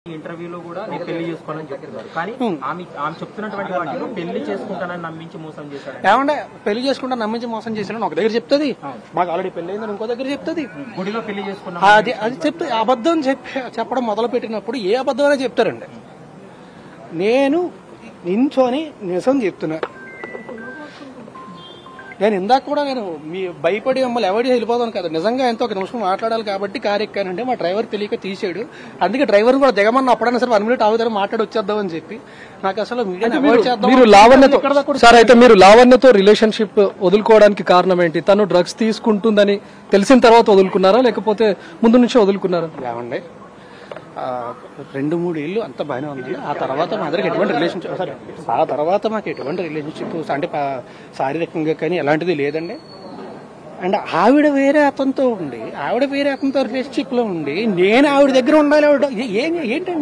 ఇంటర్వ్యూలో కూడా నేను పెళ్లి చేసుకోవాలని చెప్తున్నారు. కానీ ఆమె చెప్తున్నటువంటి వాటిలో పెళ్లి చేసుకుంటానని నమ్మించి మోసం చేశాడు. ఏమంటే పెళ్లి చేసుకుంటా నమ్మించి మోసం చేశాను ఒక దగ్గర చెప్తుంది, మాకు ఆల్రెడీ పెళ్లి అయిందని ఇంకో దగ్గర చెప్తుంది. గుడిలో పెళ్లి చేసుకున్నా అది చెప్తే అబద్ధం చెప్పడం మొదలు పెట్టినప్పుడు ఏ అబద్ధం అనే చెప్తారండి. నేను నించోని నిజం చెప్తున్నా. నేను ఇందాక కూడా నేను మీ భయపడి మిమ్మల్ని ఎవరి వెళ్ళిపోదాను కదా, నిజంగా ఎంతో ఒక నిమిషం మాట్లాడాలి కాబట్టి కారు ఎక్కానంటే మా డ్రైవర్ తెలియక తీసాడు. అందుకే డ్రైవర్ కూడా దిగమన్నా అప్పుడైనా సరే 1 మినిట్ ఆగుతారు మాట్లాడి వచ్చేద్దామని చెప్పి నాకు అసలు మీరు లావణ్యతో సార్ అయితే మీరు లావణ్యతో రిలేషన్షిప్ వదులుకోవడానికి కారణం ఏంటి? తను డ్రగ్స్ తీసుకుంటుందని తెలిసిన తర్వాత వదులుకున్నారా లేకపోతే ముందు నుంచే వదులుకున్నారా? ఏమండి 2-3 ఏళ్ళు అంత బాగానే ఉంది. ఆ తర్వాత మా దగ్గర ఎటువంటి రిలేషన్షిప్ మాకు ఎటువంటి రిలేషన్షిప్ అంటే శారీరకంగా కానీ ఎలాంటిది లేదండి. అండ్ ఆవిడ వేరే అతనితో రిలేషన్షిప్ లో ఉండి నేను ఆవిడ దగ్గర ఉండాలి ఏంటండి